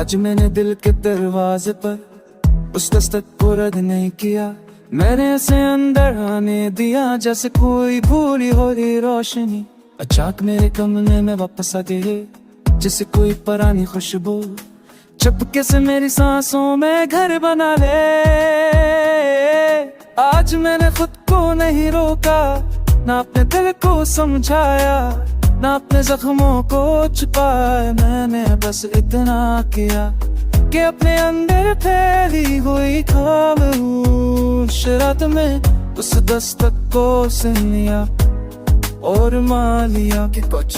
आज मैंने दिल के दरवाजे पर उस दस्तक को रद्द नहीं किया। मैंने उसे अंदर आने दिया जैसे कोई भूली हो रही रोशनी। अचानक मेरे कमरे में वापस आ गई जैसे कोई पुरानी खुशबू। चुपके से मेरी सांसों में घर बना ले। आज मैंने खुद को नहीं रोका, ना अपने दिल को समझाया, ना अपने जख्मों को छुपाया। मैंने बस इतना किया कि अपने अंदर फैली हुई खामोश रात में उस दस्तक को सुन लिया और मान लिया कि कुछ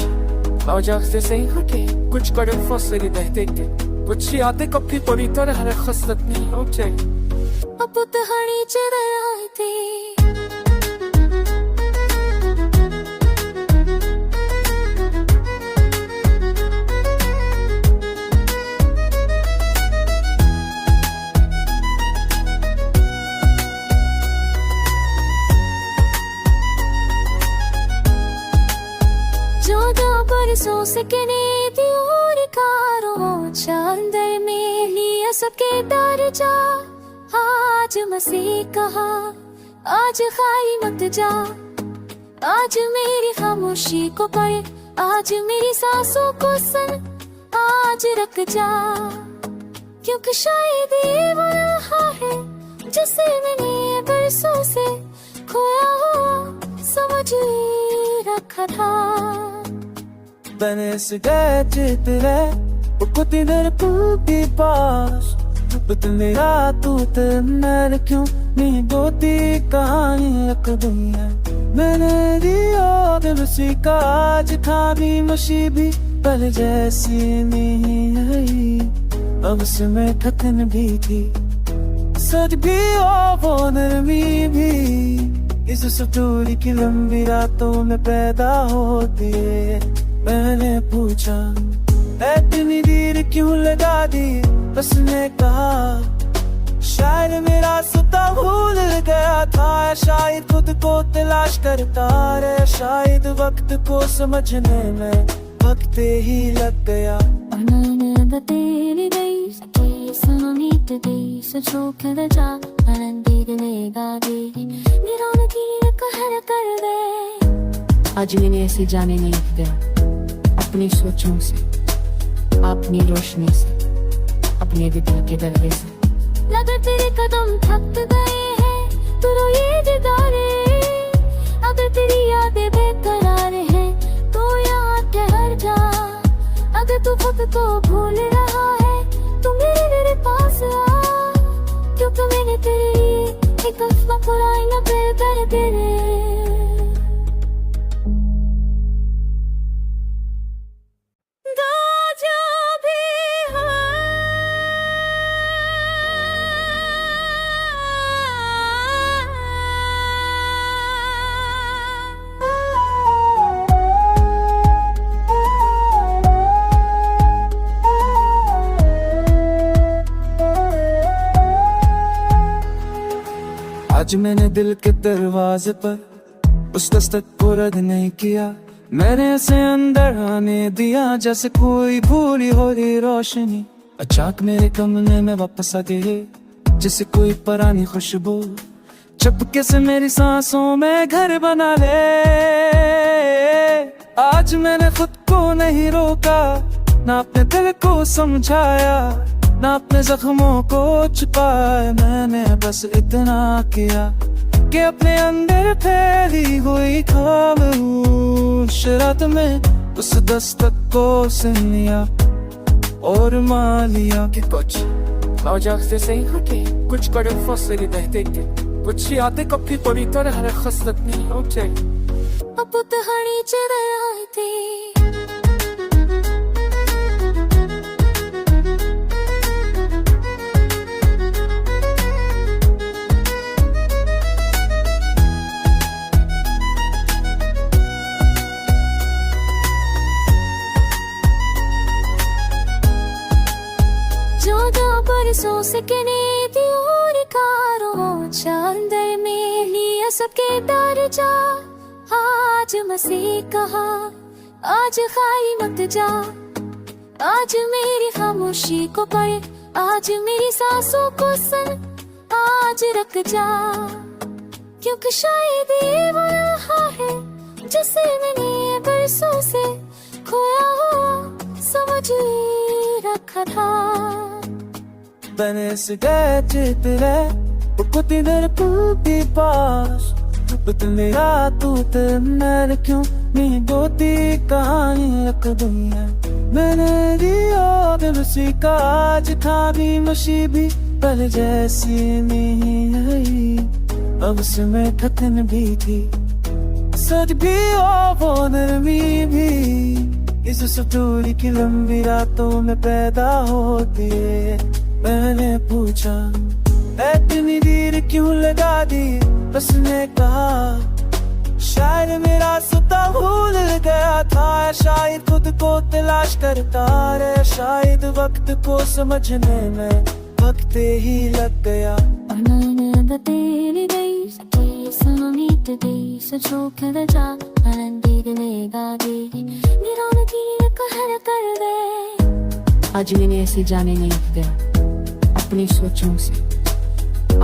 औजाख्ते से ही हटे, कुछ कड़क फौसले रहते थे, कुछ यादें कभी पूरी तरह खसलत नहीं होते। अब तहानी चले आए थे बरसों से कने दी और कारों चांदर में लिया सबके डर जा। आज मसीह कहा आज खाली मत जा, आज मेरी खामोशी को पढ़, आज मेरी सांसों को सुन, आज रख जा। क्योंकि शायद ये वो रहा है जिसे मैंने बरसों से खोया हुआ समझ रखा था। मैंने तेरे कुछ देर पूरी पास तेरा तू तेरे क्यों नहीं बोती कहानी रख दी है। मैंने दिया दिल सीखा आज था भी मशी भी पल जैसी नहीं है। अब से मैं थकन भी थी, सच भी और वो नरमी भी इस सतूरी की लंबी रातों में पैदा होती है। मैंने पूछा इतनी देर क्यों लगा दी, उसने कहा शायद मेरा सुता भूल गया था, शायद खुद को तलाश करता रहे, शायद वक्त को समझने में वक्त ही लग गया। आज मैंने ऐसे जाने नहीं दिया, अपनी सोचों से, अपनी रोशनी से, अपने दिल के दरवाजे से। लगा तेरे कदम थक गए हैं, तू रोए दीदारे, अगर तेरी यादें बेकरार हैं तो यहाँ ठहर जा। अगर तू खुद को भूल रहा है तो मेरे पास आ, क्योंकि मैंने तेरे लिए एक अफ़वाह पुराई न बेहतर तेरे। आज मैंने दिल के दरवाजे पर उस दस्तक को रद्द नहीं किया। मैंने उसे अंदर आने दिया जैसे कोई भूली हो रही रोशनी। अचानक मेरे कमरे में वापस आ गई जैसे कोई पुरानी खुशबू। चुपके से मेरी सांसों में घर बना ले। आज मैंने खुद को नहीं रोका, ना अपने दिल को समझाया, ना अपने जख्मों को छुपाया। मैंने बस इतना किया कि अपने अंदर फैली हुई खामोश रात में उस दस्तक को सुन लिया और मान लिया कि कुछ औजाख्ते से ही हटे, कुछ कड़क फौसले रहते थे, कुछ यादें कभी पूरी तरह खसलत नहीं होते। अब तहानी चले आए थे बरसों से कने दी और कारों चांदर में लिया सबके डर जा। आज मसीह कहा आज खाली मत जा, आज मेरी खामोशी को पढ़, आज मेरी सांसों को सुन, आज रुक जा, क्योंकि शायद ये वो लम्हा है जिसे मैंने बरसों से खोया हुआ समझ ही रखा था। मैंने से गए चितरे कुछ देर पूरी पास मेरा तू मैं क्यों नहीं बोती कहानी रख दुनिया। मैंने दिया दिल सी का आज था भी मुसीबी पल जैसी नहीं आई, अब से मैं थकन भी थी सच भी और वो नरमी भी इस स्टोरी की लंबी रातों में पैदा होती है। मैंने पूछा इतनी देर क्यों लगा दी, उसने कहा शायद मेरा सुता भूल गया था, शायद खुद को तलाश करता रहे, शायद वक्त को समझने में वक्त ही लग गया। आज मैंने ऐसे जाने नहीं दिया, अपनी सोचों से,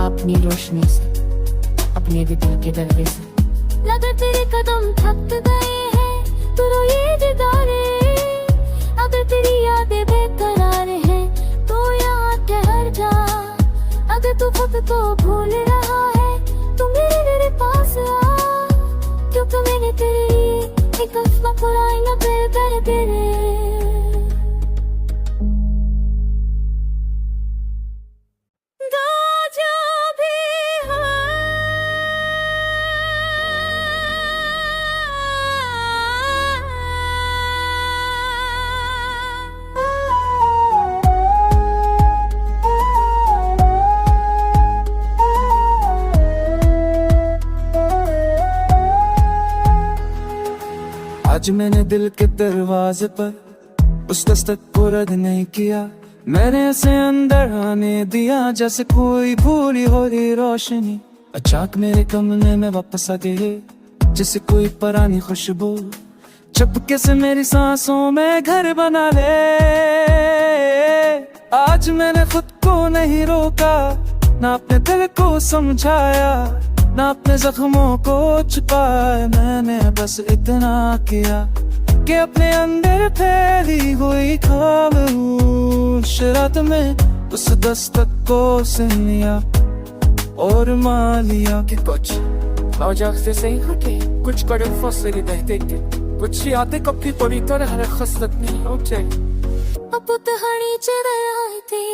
अपनी रोशनी से, अपने दिल के दर्द से। लगा तेरे कदम थक गए हैं, तू रोए दिदारे, अगर तेरी यादें बेकरार हैं तो यहाँ ठहर जा, अगर तू खुद को भूल रहा है तो मेरे पास आ, क्योंकि मैंने तेरे लिए एक अफवाह पुराई न कर तेरे। आज मैंने दिल के दरवाजे पर उस दस्तक को रद्द नहीं किया, मैंने उसे अंदर आने दिया जैसे कोई भूली हो रही रोशनी अचानक मेरे कमरे में वापस आ गई, जैसे कोई पुरानी खुशबू चुपके से मेरी सांसों में घर बना ले। आज मैंने खुद को नहीं रोका, ना अपने दिल को समझाया, ना अपने जख्मों को छुपाया, मैंने बस इतना किया कि अपने अंदर फैली हुई खामोश रात में उस दस्तक को सुन लिया और मान लिया कि कुछ से सही हटे, कुछ कदम फासले रहते थे, कुछ यादें कभी पूरी तरह खसलत नहीं हो जाए। अब तहानी चले आए थे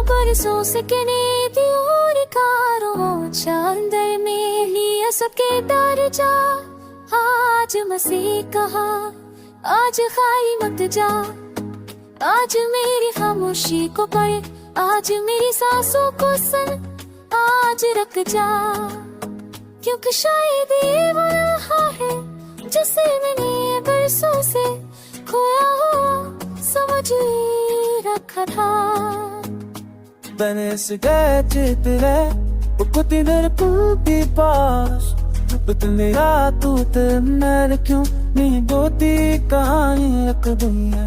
परसों से कने दियोर कारो चांदर में लिया सके डर जा, आज मसीह कहा आज खाली मत जा, आज मेरी खामोशी को पढ़, आज मेरी सांसों को सुन, आज रुक जा, क्योंकि शायद ये वो लम्हा है जिसे मैंने बरसों से खोया हुआ समझ ही रखा था। मैंने से गए चितरे कुछ देर पूरी पास मेरा तू मैं क्यों नहीं बोती कहानी रख दुनिया।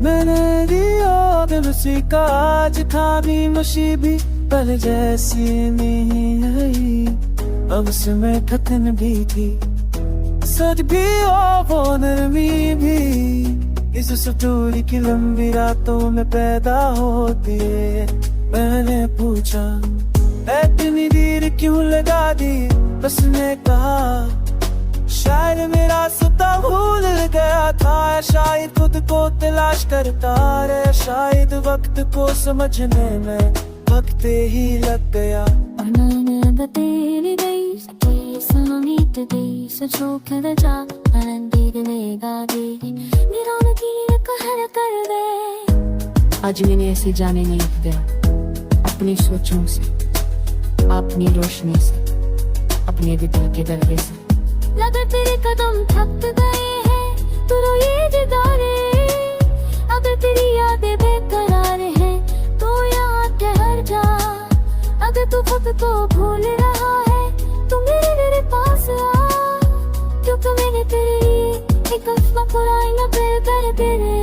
मैंने दिया दिल सी का आज था भी मुसीबी पल जैसी नहीं आई, अब से मैं थकन भी थी सच भी और वो नरमी भी इस स्टोरी की लंबी रातों में पैदा होती है। मैंने पूछा इतनी देर क्यों लगा दी, उसने कहा शायद मेरा सुता भूल गया था, शायद खुद को तलाश करता रहे, शायद वक्त को समझने में वक्त ही लग गया। आज मैंने ऐसे जाने नहीं दिया, अपनी सोचों से, अपनी रोशनी से, अपने दिल के दर्द से। लगा तेरे कदम थक गए हैं तो रोए दिदारे, अगर तेरी यादें बेकरार हैं तो यहाँ ठहर जा, अगर तू खुद को भूल रहा है तो मेरे पास आ, क्योंकि मैंने तेरे लिए एक अफवाह पुराई न कर तेरे।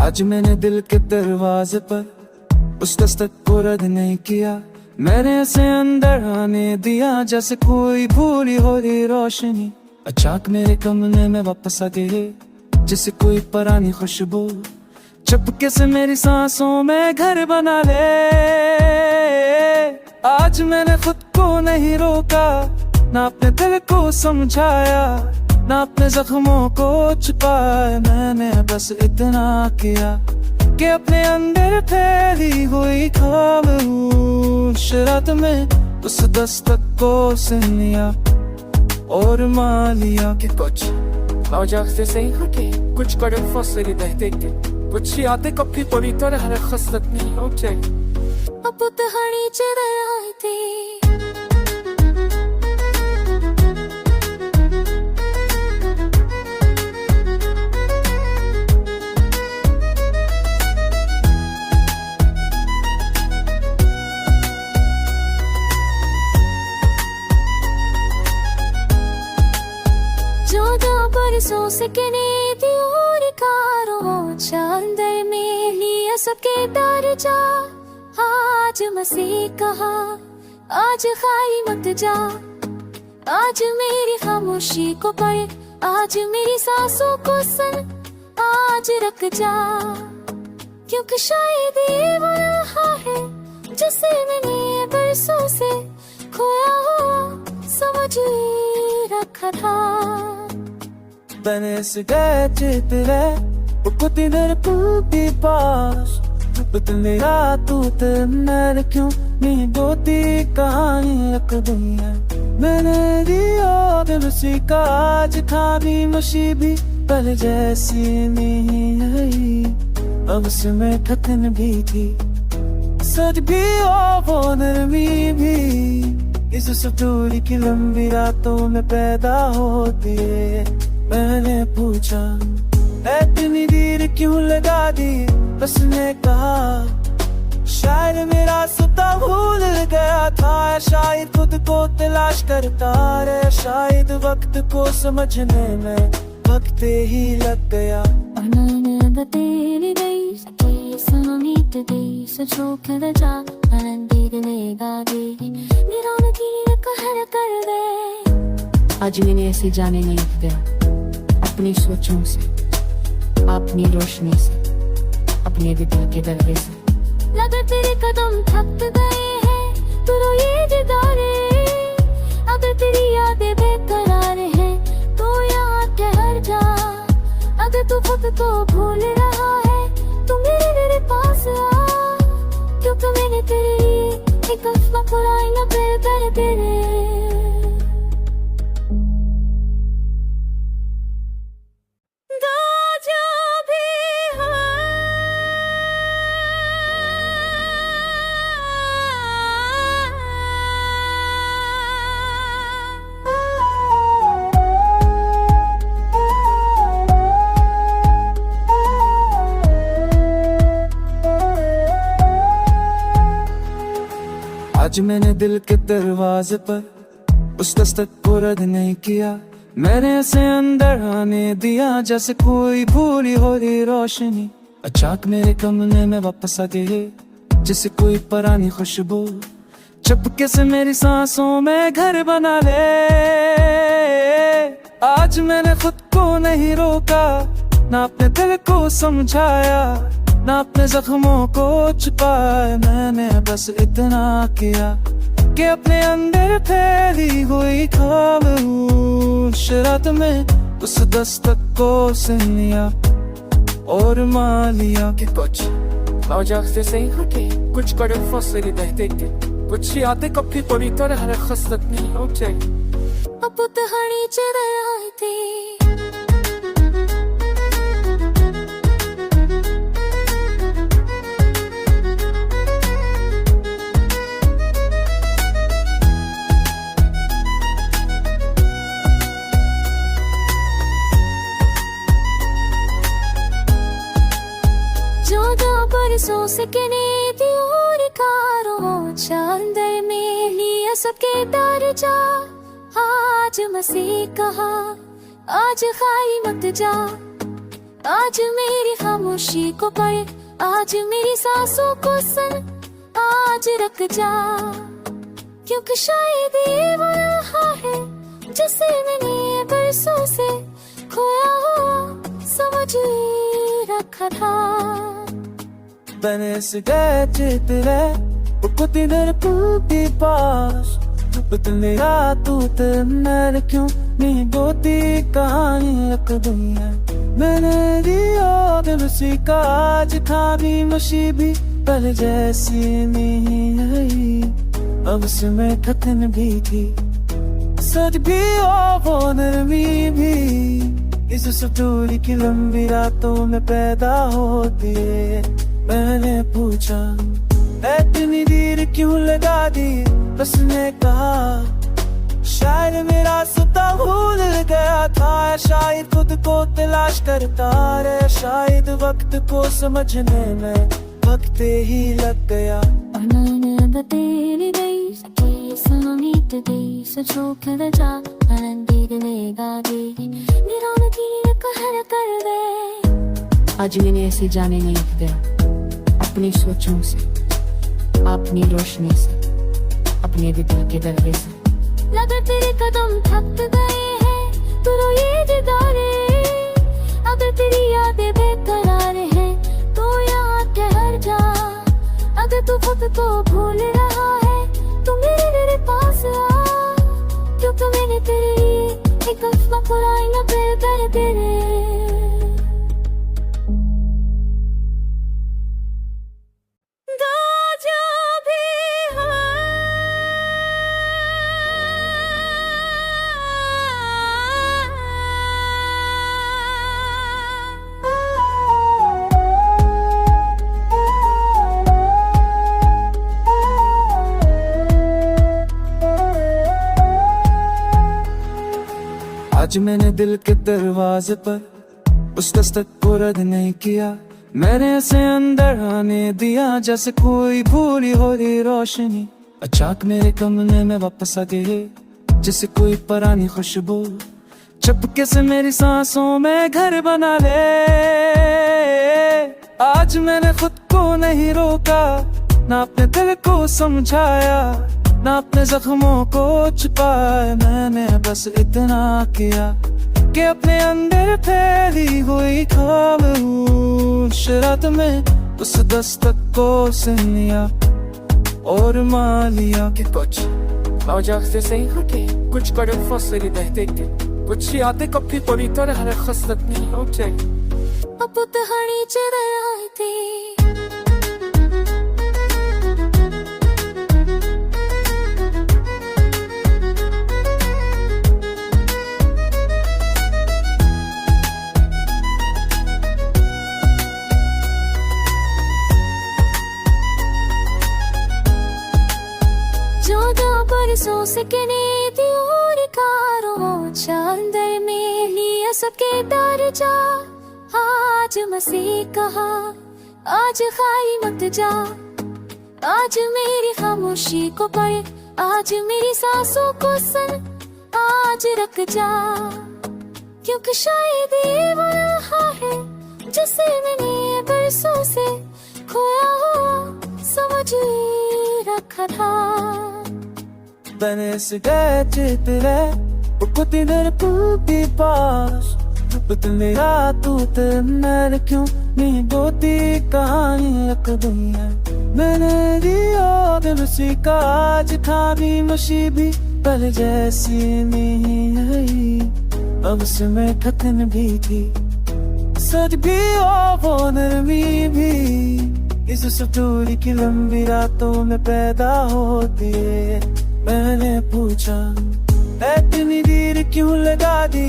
आज मैंने दिल के दरवाजे पर उस दस्तक को रद्द नहीं किया, मैंने उसे अंदर आने दिया जैसे कोई भूली हो रही रोशनी अचानक मेरे कमरे में वापस आ गई, जैसे कोई पुरानी खुशबू चुपके से मेरी सांसों में घर बना ले। आज मैंने खुद को नहीं रोका, ना अपने दिल को समझाया, ना अपने जख्मों को छुपाया, मैंने बस इतना किया कि अपने अंदर फैली हुई खामोश रात में उस दस्तक को सुन लिया और मान लिया कि कुछ मौजाक से हटे, कुछ कड़क फसले रहते थे, कुछ यादें कभी पूरी तरह खसत नहीं हो जाए। अब तहानी चढ़ आए थे बरसों से किने दियोर कारों चांदर में लिया सके दर जा, आज मसीह कहा आज खाई मत जा, आज मेरी खामोशी को पढ़, आज मेरी सांसों को सुन, आज रख जा, क्योंकि शायद ये वो लम्हा है जिसे मैंने बरसों से खोया हुआ समझ रखा था। Beni sigaret ettiler bu kutuları के पास, बदल रात उतरना क्यों नहीं बोती कहानी रख दी है, मैंने दिया दिल उसी का आज खानी मुसीबी पल जैसी नहीं है, अब उसमें थकन भी थी सच भी और वो नरमी भी, इस सटोरी की लंबी रातों में पैदा होती है। मैंने पूछा इतनी देर क्यों लगा दी, उसने कहा शायद मेरा सुता भूल गया था, शायद खुद को तलाश करता रहे, शायद वक्त को समझने में वक्त ही लग गया। आज मैंने ऐसे जाने नहीं दिया, अपनी सोचों से, अपनी रोशनी से, अपने दिल के दरवाजे से। लगा तेरे कदम थक गए हैं तो रोए दिदारे, अगर तेरी यादें बेकरार हैं तो यहाँ ठहर जा, अगर तू खुद को भूल रहा है तो मेरे पास आ, क्योंकि मैंने तेरे लिए एक अफवाह पुराई न कर तेरे। आज मैंने दिल के दरवाजे पर उस दस्तक को रद्द नहीं किया, मैंने उसे अंदर आने दिया जैसे कोई भूली हो रही रोशनी अचानक मेरे कमरे में वापस आ गई, जैसे कोई पुरानी खुशबू चुपके से मेरी सांसों में घर बना ले। आज मैंने खुद को नहीं रोका, ना अपने दिल को समझाया, ना अपने जख्मों को छुपाया, मैंने बस इतना किया कि अपने अंदर फैली हुई खामोश रात में उस दस्तक को सुन लिया और मान लिया कि कुछ ocakta sem hake kuch garip fasli dehdeki kuch yadeं कभी पूरी तरह हर खसलत नहीं होते अब तहानी चले आए थे बरसों से किने दियोर कारों चांदर में लिया सबके डर जा आज मसीह कहा आज खाई मत जा आज मेरी खामोशी को पढ़ आज मेरी सांसों को सुन आज रख जा क्योंकि शायद ये वो रहा है जिसे मैंने बरसों से खोया हुआ समझ रखा था मैंने सिगरेट तेरे कुत्ती देर पूती पास बदले तू तेरे क्यों नहीं बोती कहानी रख दी है मैंने दिया दिल सी का आज था भी मशी भी पहले जैसी नहीं है अब से मैं थकन भी थी सच भी और वो नरमी भी इस स्टोरी की लंबी रातों में पैदा होती है मैंने पूछा इतनी देर क्यों लगा दी उसने कहा शायद मेरा सुता भूल गया था शायद खुद को तलाश करता रहे शायद वक्त को समझने में वक्त ही लग गया Another daily days, I guess I don't need the days. I choke in the job, and did the leg मेरा नतीजा कहर कर दे आज मैंने ऐसे जाने नहीं दिया अपनी सोचों से अपनी रोशनी से अपने दिल के दरवे से लगा तेरे कदम थक गए हैं तू रोए दीदारे अगर तेरी यादें बेकरार हैं तो यहाँ ठहर जा अगर तू खुद को भूल रहा है तो मेरे पास आ क्योंकि मैंने तेरे लिए एक अफ़वाह पुराई न बेहतर तेरे आज मैंने दिल के दरवाजे पर उस दस्तक को रद्द नहीं किया मैंने उसे अंदर आने दिया जैसे कोई भूली हो रही रोशनी अचानक मेरे कमरे में वापस आ गई जैसे कोई पुरानी खुशबू चुपके से मेरी सांसों में घर बना ले आज मैंने खुद को नहीं रोका ना अपने दिल को समझाया ना अपने जख्मों को छुपाया मैंने बस इतना किया कि अपने अंदर फैली हुई खामोश रात में उस दस्तक को सुन लिया और मान लिया कि कुछ ocakta sem hake kuch garip fasli dehdeki kuch yadeं कभी पूरी तरह हर खसलत नहीं होते अब तहानी चले आए थे बरसों से किने दियोर कारों चांदर में लिया सबके डर जा आज मसीह कहा आज खाई मत जा आज मेरी खामोशी को पढ़ आज मेरी सांसों को सुन आज रख जा क्योंकि शायद ये वो रहा है जिसे मैंने बरसों से खोया हुआ समझ रखा था मैंने सिगरेट तेरे कुत्ती देर पूती पास बदले तू तेरे क्यों नहीं बोती कहानी रख दी है मैंने दिया दिल सी का आज था भी मशी भी पहले जैसी नहीं है अब से मैं थकन भी थी, सच भी और वो नरमी भी, इस स्टोरी की लंबी रातों में पैदा होती है। मैंने पूछा इतनी देर क्यों लगा दी,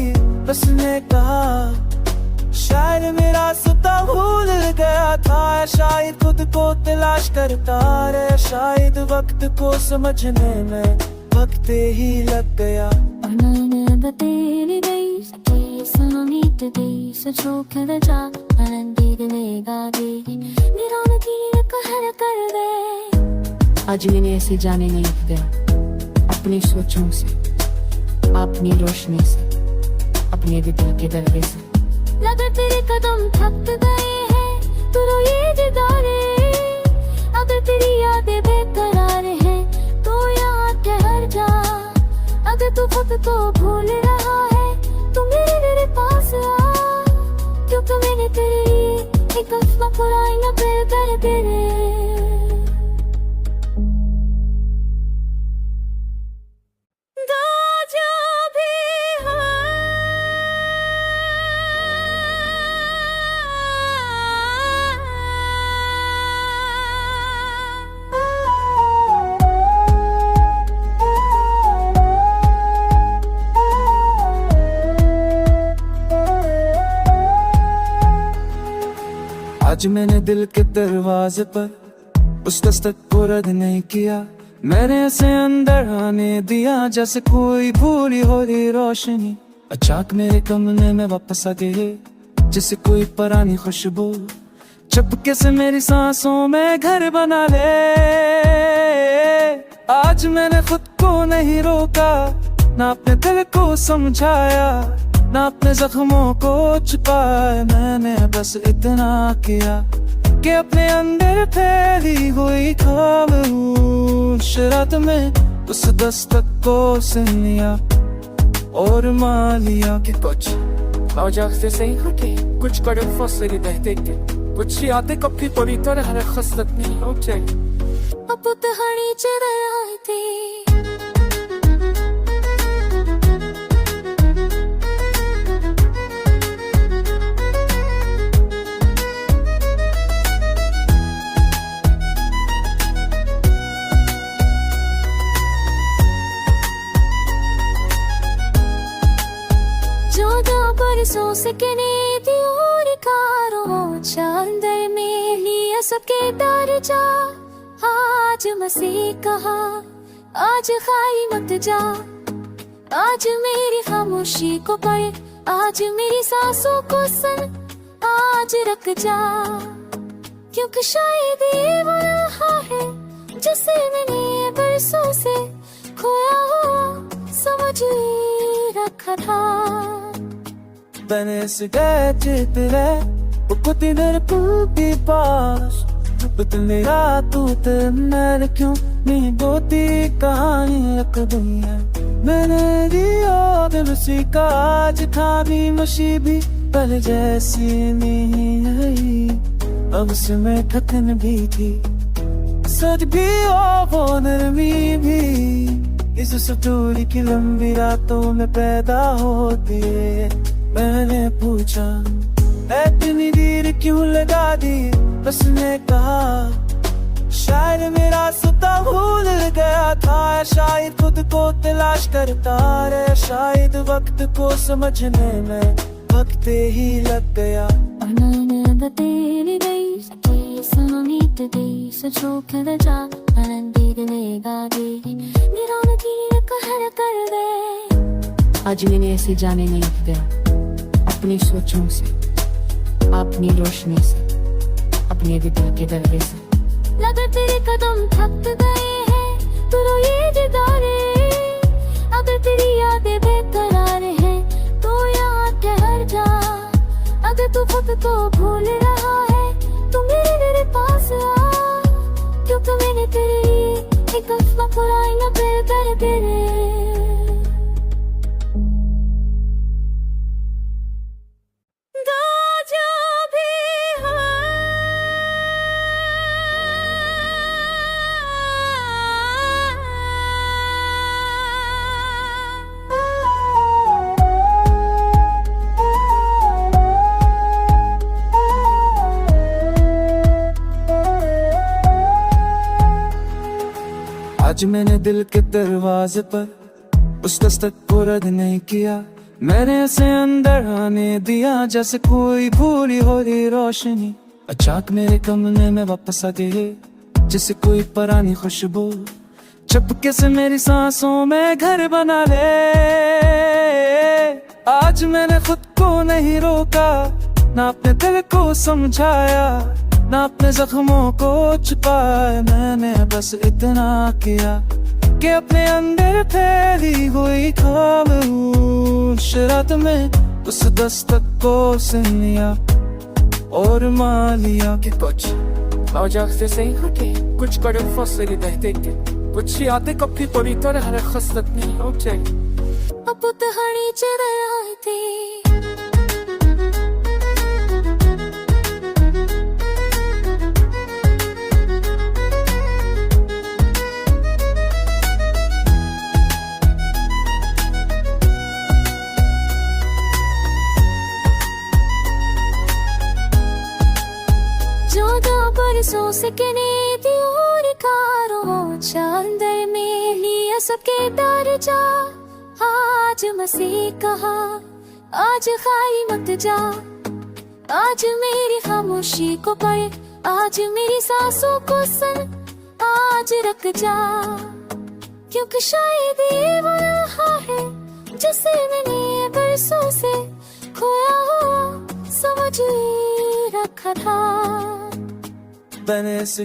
उसने कहा शायद मेरा सता भूल गया था, शायद खुद को तलाश करता रहे, शायद वक्त को समझने में वक्त ही लग गया। Another daily days, days I don't need the days, I choke the job, and दिलेगा भी, निरान की कहर कर दे। आज मैंने ऐसे जाने नहीं दिया, अपनी सोचों से, अपनी रोशनी से, अपने दिल के दरवाजे से। लगा तेरे कदम थक गए हैं, तू रोए दिदारे, अगर तेरी यादें बेकरार हैं, तो यहाँ ठहर जा। अगर तू खुद को भूल रहा है, तू मेरे पास आ, क्योंकि मैंने तेरे लिए एक अफ़वाह फुराई न फिर कर तेरे। आज मैंने दिल के दरवाजे पर उस दस्तक को रद्द नहीं किया, मैंने ऐसे अंदर आने दिया जैसे कोई भूली हो रही रोशनी अचानक मेरे कमरे में वापस आ गई, जैसे कोई पुरानी खुशबू चुपके से मेरी सांसों में घर बना ले। आज मैंने खुद को नहीं रोका, ना अपने दिल को समझाया, ना अपने जख्मों को छुपाया, मैंने बस इतना किया कि अपने अंदर फैली हुई खामोश रात में उस दस्तक को सुन लिया और मान लिया कि कुछ Ocak sesi haki, kuch kare fasli dehte ke, kuch yadeं कभी पूरी तरह खसलत नहीं होते। अब कहानी चल रही थी, बरसों से कने दियोर कारों चांदर में लिया सबके डर जा। आज मसीह कहा आज खाली मत जा, आज मेरी खामोशी को पढ़, आज मेरी सांसों को सुन, आज रख जा, क्योंकि शायद ये वो लम्हा है जिसे मैंने बरसों से खोया हुआ समझ रखा था। Beni sigaret ettiler, bu kutuları bir पास, बदल मेरा तू मैं क्यों नहीं बोती कहानी रख दुनिया। मैंने दिया दिल सी का आज था भी मशी भी पल जैसी नहीं है, अब से मैं थकन भी थी, सच भी और वो नरमी भी, इस स्टोरी की लंबी रातों में पैदा होती है। मैंने पूछा इतनी देर क्यों लगा दी, उसने कहा शायद मेरा सता भूल गया था, शायद खुद को तलाश करता रहे, शायद वक्त को समझने में वक्त ही लग गया। Another daily days, days I don't need the days, I choke the job, and दिलेगा भी, निरान की कहर कर दे। आज मैंने ऐसे जाने नहीं दिया, अपनी सोचों से, अपनी रोशनी से, अपने दिल के दरवाजे से। लगा तेरे कदम थक गए हैं, तू रोए दिदारे, अगर तेरी यादें बेकरार हैं, तो यहाँ ठहर जा। अगर तू खुद को भूल रहा है, तू मेरे पास आ, क्योंकि मैंने तेरे लिए एक अफ़वाह फुराई न फिर कर तेरे। आज मैंने दिल के दरवाजे पर उस दस्तक को रद्द नहीं किया। मैंने उसे अंदर आने दिया जैसे कोई भूली हो रही रोशनी अचानक मेरे कमरे में वापस आ गई, जैसे कोई पुरानी खुशबू चुपके से मेरी सांसों में घर बना ले। आज मैंने खुद को नहीं रोका, ना अपने दिल को समझाया, ना अपने जख्मों को छुपाया। मैंने बस इतना किया कि अपने अंदर फैली हुई खामोश रात में उस दस्तक को सुन लिया और मान लिया कि कुछ ocakta sem hake kuch kadam fasli dehte ke kuch yadeं कभी पूरी तरह हर खसलत नहीं हो जाए। अब तहानी चढ़ आए थे बरसों से किने दियोर कारों चांदर में लिया सबके दर्जा। आज मसीह कहा आज खाई मत जा, आज मेरी खामोशी को पढ़, आज मेरी सांसों को सुन, आज रख जा। क्योंकि शायद ये वो लम्हा है जिसे मैंने बरसों से खोया हुआ समझ रखा था। Benesi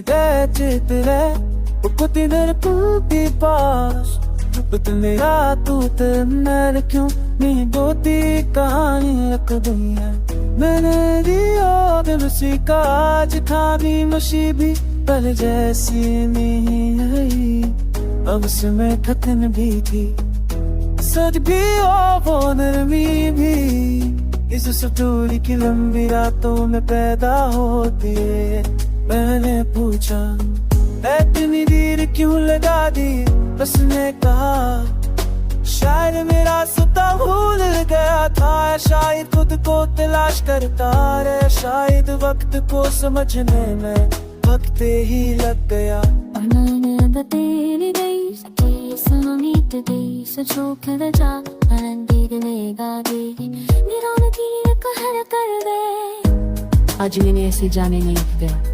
Ukut इधर टूटी पास मेरा तू तेरे क्यों नहीं बोती कहानी रख दी है। मैंने दिया दिल सी का आज था भी मुसीबी पहले जैसी नहीं है। अब से मैं थकन भी थी सच भी और वो नरमी भी इस स्टोरी की लंबी रातों में पैदा होती है। मैंने पूछा इतनी देर क्यों लगा दी, उसने कहा शायद मेरा सुता भूल गया था, शायद खुद को तलाश करता रहे, शायद वक्त को समझने में वक्त ही लग गया। आज मैंने ऐसे जाने नहीं दिया।